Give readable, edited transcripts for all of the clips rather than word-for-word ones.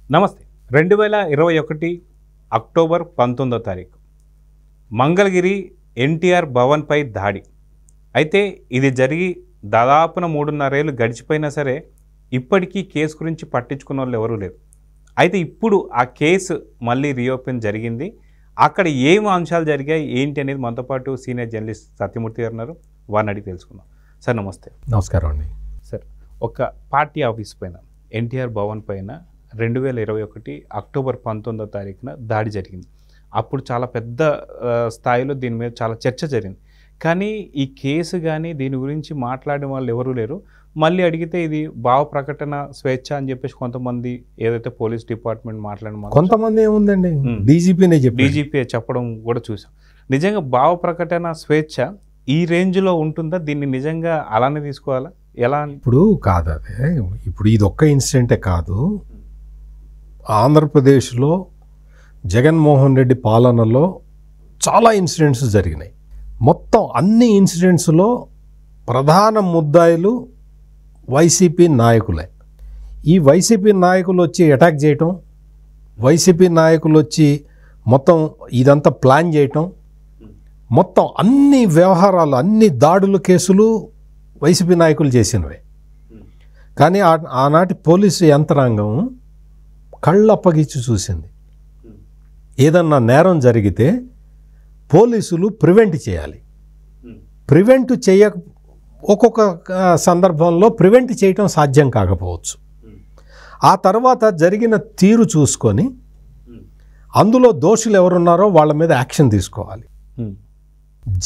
నమస్తే. 2021 అక్టోబర్ 19వ తారీఖు మంగళగిరి ఎన్టీఆర్ భవన్పై దాడి. అయితే ఇది జరిగి దాదాపున 3.5 ఏళ్ళు గడిచిపోయినా సరే ఇప్పటికీ కేసు గురించి పట్టించుకున్న వాళ్ళు ఎవరూ లేరు. అయితే ఇప్పుడు ఆ కేసు మళ్ళీ రీఓపెన్ జరిగింది. అక్కడ ఏం అంశాలు జరిగాయి ఏంటి అనేది మనతో పాటు సీనియర్ జర్నలిస్ట్ సత్యమూర్తి గారు ఉన్నారు. వారిని అడిగి తెలుసుకుందాం. సార్ నమస్తే. నమస్కారం అండి. సార్, ఒక పార్టీ ఆఫీస్ పైన ఎన్టీఆర్ భవన్ పైన 2021 అక్టోబర్ 19వ తారీఖున దాడి జరిగింది. అప్పుడు చాలా పెద్ద స్థాయిలో దీని మీద చాలా చర్చ జరిగింది. కానీ ఈ కేసు కానీ దీని గురించి మాట్లాడిన వాళ్ళు ఎవరూ లేరు. మళ్ళీ అడిగితే ఇది భావ ప్రకటన స్వేచ్ఛ అని చెప్పేసి కొంతమంది ఏదైతే పోలీస్ డిపార్ట్మెంట్ మాట్లాడిన కొంతమంది ఏముందండి, డీజీపీ చెప్పడం కూడా చూసాం. నిజంగా భావ ప్రకటన స్వేచ్ఛ ఈ రేంజ్లో ఉంటుందా? దీన్ని నిజంగా అలానే తీసుకోవాలా? ఎలా? ఇప్పుడు కాదు, అదే ఇప్పుడు ఇది ఒక్క ఇన్సిడెంటే కాదు. ఆంధ్రప్రదేశ్లో జగన్మోహన్ రెడ్డి పాలనలో చాలా ఇన్సిడెంట్స్ జరిగినాయి. మొత్తం అన్ని ఇన్సిడెంట్స్లో ప్రధాన ముద్దాయిలు వైసీపీ నాయకులే. ఈ వైసీపీ నాయకులు వచ్చి అటాక్ చేయటం, వైసీపీ నాయకులు వచ్చి మొత్తం ఇదంతా ప్లాన్ చేయటం, మొత్తం అన్ని వ్యవహారాలు అన్ని దాడుల కేసులు వైసీపీ నాయకులు చేసినవే. కానీ ఆనాటి పోలీసు యంత్రాంగం కళ్ళప్పగిచ్చి చూసింది. ఏదన్నా నేరం జరిగితే పోలీసులు ప్రివెంట్ చేయాలి. ప్రివెంట్ ఒక్కొక్క సందర్భంలో ప్రివెంట్ చేయటం సాధ్యం కాకపోవచ్చు. ఆ తర్వాత జరిగిన తీరు చూసుకొని అందులో దోషులు ఎవరున్నారో వాళ్ళ మీద యాక్షన్ తీసుకోవాలి.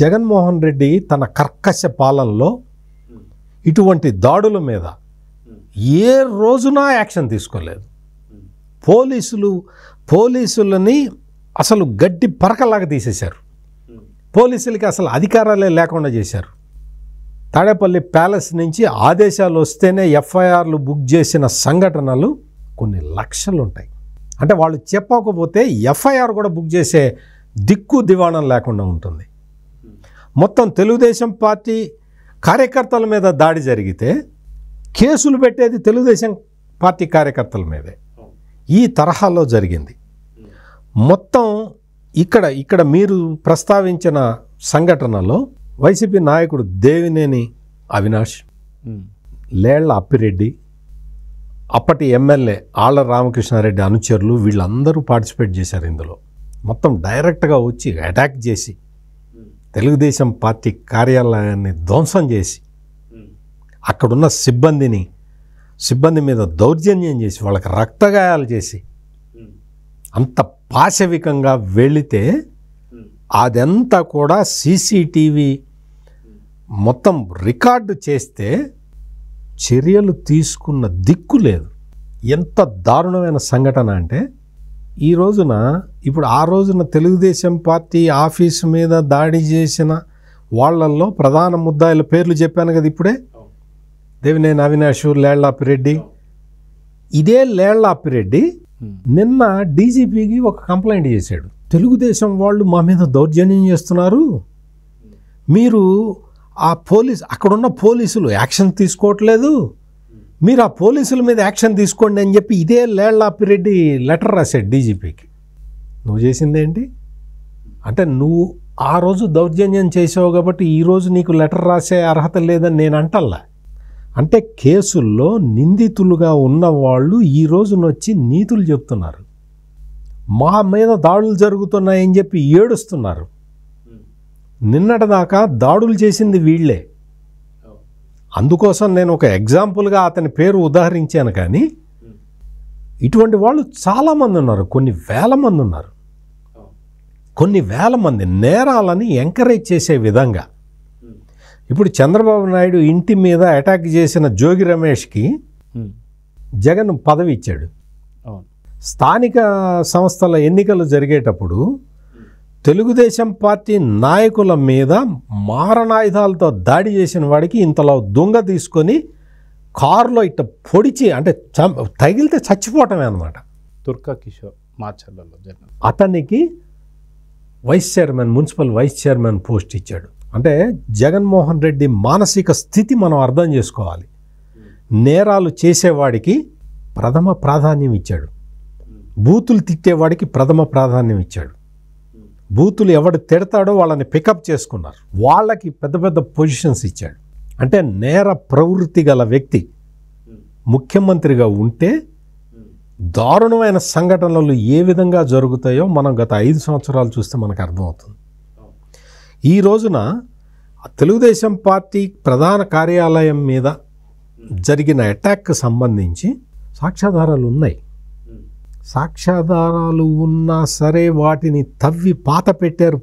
జగన్మోహన్ రెడ్డి తన కర్కశ పాలనలో ఇటువంటి దాడుల మీద ఏ రోజున యాక్షన్ తీసుకోలేదు. పోలీసులని అసలు గడ్డి పరకలాగా తీసేశారు. పోలీసులకి అసలు అధికారాలే లేకుండా చేశారు. తాడేపల్లి ప్యాలెస్ నుంచి ఆదేశాలు వస్తేనే ఎఫ్ఐఆర్లు బుక్ చేసిన సంఘటనలు కొన్ని లక్షలు ఉంటాయి. అంటే వాళ్ళు చెప్పకపోతే ఎఫ్ఐఆర్ కూడా బుక్ చేసే దిక్కు దివాణం లేకుండా ఉంటుంది. మొత్తం తెలుగుదేశం పార్టీ కార్యకర్తల మీద దాడి జరిగితే కేసులు పెట్టేది తెలుగుదేశం పార్టీ కార్యకర్తల మీదే. ఈ తరహాలో జరిగింది మొత్తం. ఇక్కడ మీరు ప్రస్తావించిన సంఘటనలో వైసీపీ నాయకుడు దేవినేని అవినాష్, లేళ్ల అప్పిరెడ్డి, అప్పటి ఎమ్మెల్యే ఆళ్ల రామకృష్ణారెడ్డి అనుచరులు వీళ్ళందరూ పార్టిసిపేట్ చేశారు ఇందులో. మొత్తం డైరెక్ట్గా వచ్చి అటాక్ చేసి తెలుగుదేశం పార్టీ కార్యాలయాన్ని ధ్వంసం చేసి అక్కడున్న సిబ్బంది మీద దౌర్జన్యం చేసి వాళ్ళకి రక్తగాయాలు చేసి అంత పాశవికంగా వెళితే అదంతా కూడా సీసీటీవీ మొత్తం రికార్డు చేస్తే చర్యలు తీసుకున్న దిక్కు లేదు. ఎంత దారుణమైన సంఘటన అంటే ఈ రోజున ఇప్పుడు ఆ రోజున తెలుగుదేశం పార్టీ ఆఫీసు మీద దాడి చేసిన వాళ్ళల్లో ప్రధాన ముద్దాయిల పేర్లు చెప్పాను కదా ఇప్పుడే. దేవినేని అవినాష్, లేళ్ల అప్పిరెడ్డి. ఇదే లేళ్ల అప్పిరెడ్డి నిన్న డీజీపీకి ఒక కంప్లైంట్ చేశాడు. తెలుగుదేశం వాళ్ళు మా మీద దౌర్జన్యం చేస్తున్నారు, మీరు అక్కడున్న పోలీసులు యాక్షన్ తీసుకోవట్లేదు, మీరు ఆ పోలీసుల మీద యాక్షన్ తీసుకోండి అని చెప్పి ఇదే లేళ్ల అప్పిరెడ్డి లెటర్ రాశాడు డీజీపీకి. నువ్వు చేసిందేంటి అంటే నువ్వు ఆ రోజు దౌర్జన్యం చేసావు కాబట్టి ఈరోజు నీకు లెటర్ రాసే అర్హత లేదని నేను అంటల్లా. అంటే కేసుల్లో నిందితులుగా ఉన్నవాళ్ళు ఈ రోజునొచ్చి నీతులు చెప్తున్నారు, మా మీద దాడులు జరుగుతున్నాయని చెప్పి ఏడుస్తున్నారు. నిన్నటిదాకా దాడులు చేసింది వీళ్ళే. అందుకోసం నేను ఒక ఎగ్జాంపుల్గా అతని పేరు ఉదాహరించాను. కానీ ఇటువంటి వాళ్ళు చాలామంది ఉన్నారు, కొన్ని వేల మంది ఉన్నారు. కొన్ని వేల మంది నేరాలని ఎంకరేజ్ చేసే విధంగా. ఇప్పుడు చంద్రబాబు నాయుడు ఇంటి మీద అటాక్ చేసిన జోగి రమేష్కి జగన్ పదవి ఇచ్చాడు. స్థానిక సంస్థల ఎన్నికలు జరిగేటప్పుడు తెలుగుదేశం పార్టీ నాయకుల మీద మారణాయుధాలతో దాడి చేసిన వాడికి ఇంతలో దొంగ తీసుకొని కారులో ఇట్ట పొడిచి అంటే తగిలితే చచ్చిపోవటమే అనమాట. తుర్కా కిషోర్ మాచర్లలో అతనికి మున్సిపల్ వైస్ చైర్మన్ పోస్ట్ ఇచ్చాడు. అంటే జగన్మోహన్ రెడ్డి మానసిక స్థితి మనం అర్థం చేసుకోవాలి. నేరాలు చేసేవాడికి ప్రథమ ప్రాధాన్యం ఇచ్చాడు. బూతులు తిట్టేవాడికి ప్రథమ ప్రాధాన్యం ఇచ్చాడు. బూతులు ఎవడు తిడతాడో వాళ్ళని పికప్ చేసుకున్నారు. వాళ్ళకి పెద్ద పెద్ద పొజిషన్స్ ఇచ్చాడు. అంటే నేర ప్రవృత్తి గల వ్యక్తి ముఖ్యమంత్రిగా ఉంటే దారుణమైన సంఘటనలు ఏ విధంగా జరుగుతాయో మనం గత 5 సంవత్సరాలు చూస్తే మనకు అర్థమవుతుంది. ఈ రోజున తెలుగుదేశం పార్టీ ప్రధాన కార్యాలయం మీద జరిగిన అటాక్కి సంబంధించి సాక్ష్యాధారాలు ఉన్నాయి. సాక్ష్యాధారాలు ఉన్నా సరే వాటిని తవ్వి పాత పెట్టారు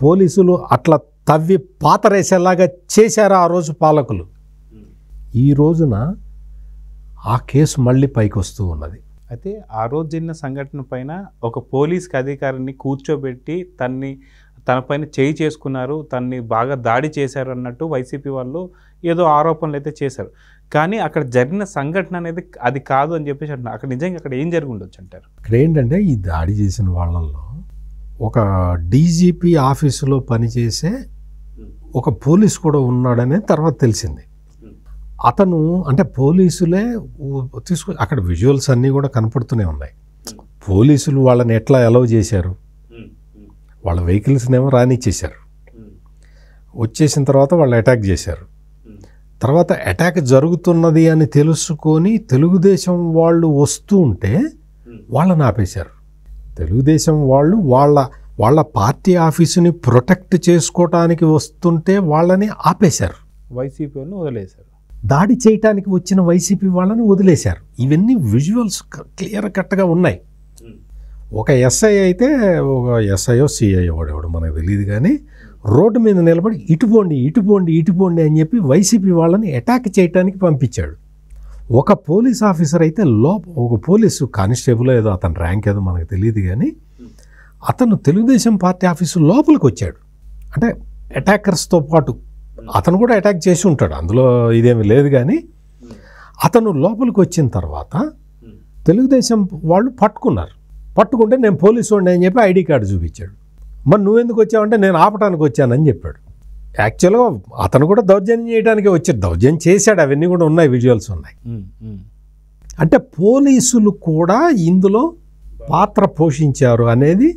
పోలీసులు అట్లా తవ్వి పాతరేసేలాగా చేశారు ఆ రోజు పాలకులు. ఈ రోజున ఆ కేసు మళ్ళీ పైకి వస్తూ ఉన్నది. అయితే ఆ రోజు జరిగిన సంఘటన పైన ఒక పోలీస్ అధికారిని కూర్చోబెట్టి తనపైన చేయి చేసుకున్నారు, తన్ని బాగా దాడి చేశారు అన్నట్టు వైసీపీ వాళ్ళు ఏదో ఆరోపణలు అయితే చేశారు. కానీ అక్కడ జరిగిన సంఘటన అనేది అది కాదు అని చెప్పేసి అంటున్నారు. అక్కడ నిజంగా అక్కడ ఏం జరిగి ఉండొచ్చు అంటారు? ఇక్కడ ఏంటంటే ఈ దాడి చేసిన వాళ్ళల్లో ఒక డీజీపీ ఆఫీసులో పనిచేసే ఒక పోలీసు కూడా ఉన్నాడనే తర్వాత తెలిసింది. అతను అంటే పోలీసులే అక్కడ విజువల్స్ అన్నీ కూడా కనపడుతూనే ఉన్నాయి. పోలీసులు వాళ్ళని ఎట్లా అలౌ చేశారు, వాళ్ళ వెహికల్స్నేమో రానిచ్చేశారు. వచ్చేసిన తర్వాత వాళ్ళు అటాక్ చేశారు. తర్వాత అటాక్ జరుగుతున్నది అని తెలుసుకొని తెలుగుదేశం వాళ్ళు వస్తూ ఉంటే వాళ్ళని ఆపేశారు. తెలుగుదేశం వాళ్ళు వాళ్ళ పార్టీ ఆఫీసుని ప్రొటెక్ట్ చేసుకోవటానికి వస్తుంటే వాళ్ళని ఆపేశారు. వైసీపీ వాళ్ళని వదిలేశారు. దాడి చేయటానికి వచ్చిన వైసీపీ వాళ్ళని వదిలేశారు. ఇవన్నీ విజువల్స్ క్లియర్ కట్గా ఉన్నాయి. ఒక ఎస్ఐ అయితే ఒక ఎస్ఐఓ సిఐఓ వాడేవాడు మనకు తెలియదు, కానీ రోడ్డు మీద నిలబడి ఇటుపోండి అని చెప్పి వైసీపీ వాళ్ళని అటాక్ చేయడానికి పంపించాడు. ఒక పోలీస్ ఆఫీసర్ అయితే ఒక పోలీసు కానిస్టేబుల్ ఏదో అతని ర్యాంక్ ఏదో మనకు తెలియదు, కానీ అతను తెలుగుదేశం పార్టీ ఆఫీసు లోపలికి వచ్చాడు. అంటే అటాకర్స్తో పాటు అతను కూడా అటాక్ చేసి ఉంటాడు, అందులో ఇదేమి లేదు. కానీ అతను లోపలికి వచ్చిన తర్వాత తెలుగుదేశం వాళ్ళు పట్టుకుంటే నేను పోలీసు వాడిని అని చెప్పి ఐడి కార్డు చూపించాడు. మరి నువ్వెందుకు వచ్చావంటే నేను ఆపడానికి వచ్చానని చెప్పాడు. యాక్చువల్గా అతను కూడా దౌర్జన్యం చేయడానికి వచ్చాడు, దౌర్జన్యం చేశాడు, అవన్నీ కూడా ఉన్నాయి, విజువల్స్ ఉన్నాయి. అంటే పోలీసులు కూడా ఇందులో పాత్ర పోషించారు అనేది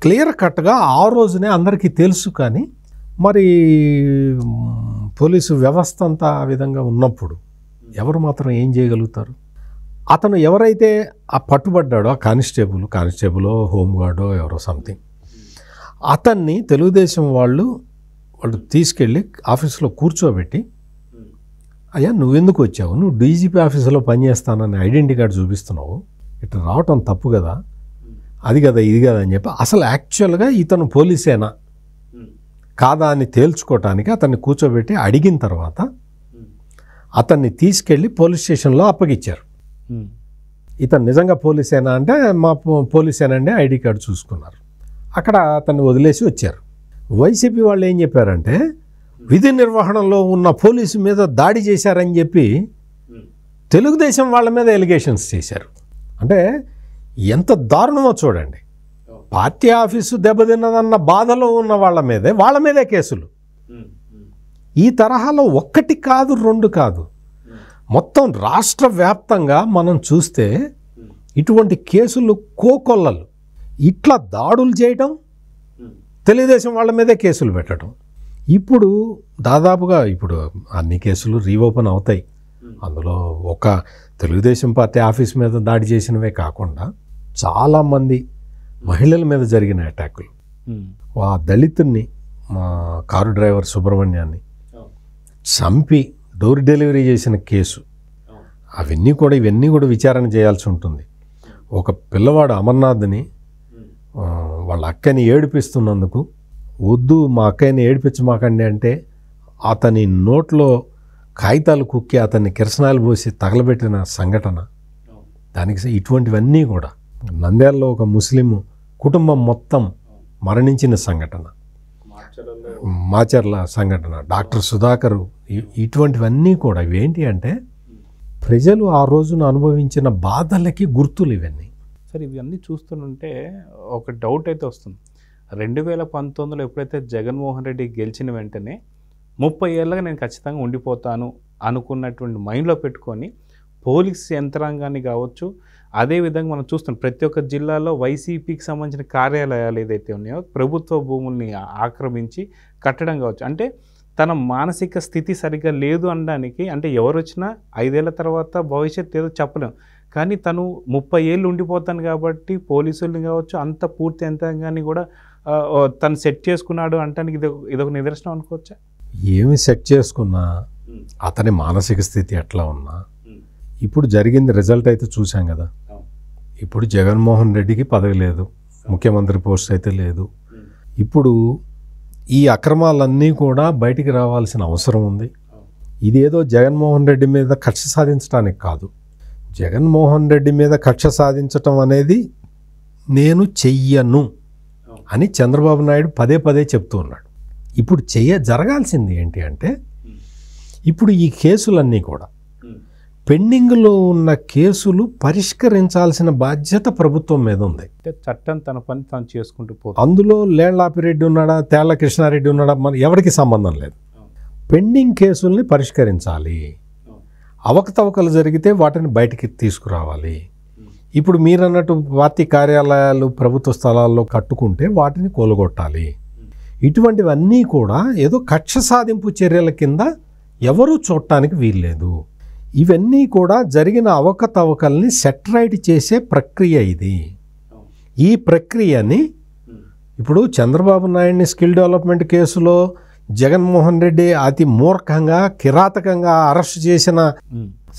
క్లియర్ కట్గా ఆ రోజునే అందరికీ తెలుసు. కానీ మరి పోలీసు వ్యవస్థ అంతా ఆ విధంగా ఉన్నప్పుడు ఎవరు మాత్రం ఏం చేయగలుగుతారు? అతను ఎవరైతే ఆ పట్టుబడ్డాడో ఆ కానిస్టేబులో హోంగార్డో ఎవరో సంథింగ్, అతన్ని తెలుగుదేశం వాళ్ళు తీసుకెళ్ళి ఆఫీసులో కూర్చోబెట్టి, అయ్యా నువ్వెందుకు వచ్చావు, నువ్వు డీజీపీ ఆఫీసులో పనిచేస్తానని ఐడెంటిటీ కార్డు చూపిస్తున్నావు, ఇట్లా రావటం తప్పు కదా, అది కదా ఇది కదా అని చెప్పి అసలు యాక్చువల్గా ఇతను పోలీసేనా కాదా అని తేల్చుకోవటానికి అతన్ని కూర్చోబెట్టి అడిగిన తర్వాత అతన్ని తీసుకెళ్ళి పోలీస్ స్టేషన్లో అప్పగిచ్చారు. ఇతను నిజంగా పోలీసేనా అంటే మా పోలీసేనండి ఐడి కార్డు చూసుకున్నారు. అక్కడ అతన్ని వదిలేసి వచ్చారు. వైసీపీ వాళ్ళు ఏం చెప్పారంటే విధి నిర్వహణలో ఉన్న పోలీసు మీద దాడి చేశారని చెప్పి తెలుగుదేశం వాళ్ళ మీద ఎలిగేషన్స్ చేశారు. అంటే ఎంత దారుణమో చూడండి. పార్టీ ఆఫీసు దెబ్బతిన్నదన్న బాధలో ఉన్న వాళ్ళ మీదే కేసులు. ఈ తరహాలో 1 కాదు 2 కాదు, మొత్తం రాష్ట్ర వ్యాప్తంగా మనం చూస్తే ఇటువంటి కేసులు కోకొల్లలు. ఇట్లా దాడులు చేయటం, తెలుగుదేశం వాళ్ళ మీదే కేసులు పెట్టడం. ఇప్పుడు దాదాపుగా అన్ని కేసులు రీఓపెన్ అవుతాయి. అందులో ఒక తెలుగుదేశం పార్టీ ఆఫీస్ మీద దాడి చేసినవే కాకుండా చాలామంది మహిళల మీద జరిగిన అటాకులు, ఆ దళితుల్ని మా కారు డ్రైవర్ సుబ్రహ్మణ్యాన్ని చంపి డోర్ డెలివరీ చేసిన కేసు, ఇవన్నీ కూడా విచారణ చేయాల్సి ఉంటుంది. ఒక పిల్లవాడు అమర్నాథ్ని వాళ్ళ అక్కని ఏడిపిస్తున్నందుకు, వద్దు మా అక్కని ఏడిపించమాకండి అంటే అతని నోట్లో కాగితాలు కుక్కి అతన్ని కిరసనాలు పోసి తగలబెట్టిన సంఘటన, దానికి ఇటువంటివన్నీ కూడా నంద్యాలలో ఒక ముస్లిం కుటుంబం మొత్తం మరణించిన సంఘటన, మాచర్ల సంఘటన, డాక్టర్ సుధాకర్, ఇటువంటివన్నీ కూడా ఇవేంటి అంటే ప్రజలు ఆ రోజున అనుభవించిన బాధలకి గుర్తులు ఇవన్నీ. సరే, ఇవన్నీ చూస్తుంటే ఒక డౌట్ అయితే వస్తుంది. 2019లో ఎప్పుడైతే జగన్మోహన్ రెడ్డి గెలిచిన వెంటనే 30 ఏళ్ళగా నేను ఖచ్చితంగా ఉండిపోతాను అనుకున్నటువంటి మైండ్లో పెట్టుకొని పోలీస్ యంత్రాంగాన్ని కావచ్చు, అదేవిధంగా మనం చూస్తున్నాం ప్రతి ఒక్క జిల్లాలో వైసీపీకి సంబంధించిన కార్యాలయాలు ఏదైతే ఉన్నాయో ప్రభుత్వ భూముల్ని ఆక్రమించి కట్టడం కావచ్చు. అంటే తన మానసిక స్థితి సరిగ్గా లేదు అనడానికి, అంటే ఎవరు వచ్చినా 5 ఏళ్ల తర్వాత భవిష్యత్తు ఏదో చెప్పలేం, కానీ తను 30 ఏళ్ళు ఉండిపోతాను కాబట్టి పోలీసుల్ని కావచ్చు అంత పూర్తి యంత్రాంగాన్ని కూడా తను సెట్ చేసుకున్నాడు అంటానికి ఇదొక నిదర్శనం అనుకోవచ్చా? ఏమి సెట్ చేసుకున్నా అతని మానసిక స్థితి ఎట్లా ఉన్నా ఇప్పుడు జరిగింది రిజల్ట్ అయితే చూసాం కదా. ఇప్పుడు జగన్మోహన్ రెడ్డికి పదవి లేదు, ముఖ్యమంత్రి పోస్ట్ అయితే లేదు. ఇప్పుడు ఈ అక్రమాలన్నీ కూడా బయటికి రావాల్సిన అవసరం ఉంది. ఇదేదో జగన్మోహన్ రెడ్డి మీద కక్ష సాధించడానికి కాదు. జగన్మోహన్ రెడ్డి మీద కక్ష సాధించటం అనేది నేను చెయ్యను అని చంద్రబాబు నాయుడు పదే పదే చెప్తూ ఉన్నాడు. ఇప్పుడు జరగాల్సింది ఏంటి అంటే, ఇప్పుడు ఈ కేసులన్నీ కూడా పెండింగ్లో ఉన్న కేసులు పరిష్కరించాల్సిన బాధ్యత ప్రభుత్వం మీద ఉంది. చట్టం తన పని తాను చేసుకుంటూ పోతుంది. అందులో లేళ్లాపిరెడ్డి ఉన్నాడా, తేళ్ల కృష్ణారెడ్డి ఉన్నాడా, మన ఎవరికి సంబంధం లేదు. పెండింగ్ కేసుల్ని పరిష్కరించాలి. అవకతవకలు జరిగితే వాటిని బయటికి తీసుకురావాలి. ఇప్పుడు మీరన్నట్టు పార్టీ కార్యాలయాలు ప్రభుత్వ స్థలాల్లో కట్టుకుంటే వాటిని కూలగొట్టాలి. ఇటువంటివన్నీ కూడా ఏదో కక్ష సాధింపు చర్యల కింద ఎవరూ చూడటానికి వీల్లేదు. ఇవన్నీ కూడా జరిగిన అవకతవకల్ని సెటరైట్ చేసే ప్రక్రియ ఇది. ఈ ప్రక్రియని ఇప్పుడు చంద్రబాబు నాయుడిని స్కిల్ డెవలప్మెంట్ కేసులో జగన్మోహన్ రెడ్డి అతి మూర్ఖంగా కిరాతకంగా అరెస్ట్ చేసిన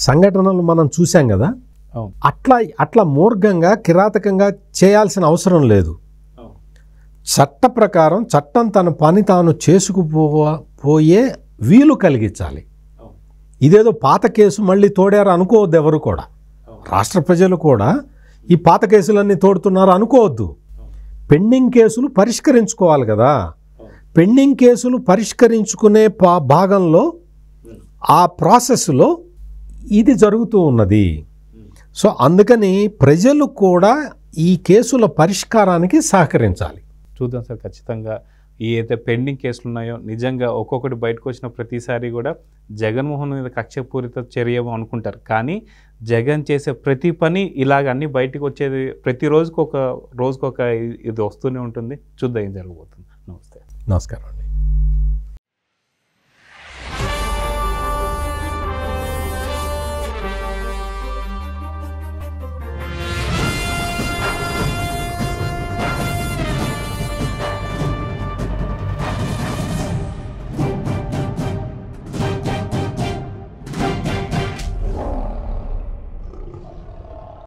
సంఘటనలు మనం చూసాం కదా. అట్లా మూర్ఖంగా కిరాతకంగా చేయాల్సిన అవసరం లేదు. చట్ట ప్రకారం చట్టం తన పని తాను చేసుకుపోయే వీలు కలిగించాలి. ఇదేదో పాత కేసు మళ్ళీ తోడారు అనుకోవద్దు. ఎవరు కూడా, రాష్ట్ర ప్రజలు కూడా ఈ పాత కేసులన్నీ తోడుతున్నారు అనుకోవద్దు. పెండింగ్ కేసులు పరిష్కరించుకోవాలి కదా. పెండింగ్ కేసులు పరిష్కరించుకునే భాగంలో ఆ ప్రాసెస్లో ఇది జరుగుతూ ఉన్నది. సో అందుకని ప్రజలు కూడా ఈ కేసుల పరిష్కారానికి సహకరించాలి. చూద్దాం సార్, ఖచ్చితంగా ఈ అయితే పెండింగ్ కేసులు ఉన్నాయో నిజంగా ఒక్కొక్కటి బయటకు వచ్చిన ప్రతిసారి కూడా జగన్మోహన్ మీద కక్షపూరిత చర్య అనుకుంటారు, కానీ జగన్ చేసే ప్రతి పని ఇలాగ అన్నీ బయటకు వచ్చేది ప్రతి రోజుకొక ఇది వస్తూనే ఉంటుంది. చూద్దాం ఏం జరగబోతుంది. నమస్తే. నమస్కారం అండి.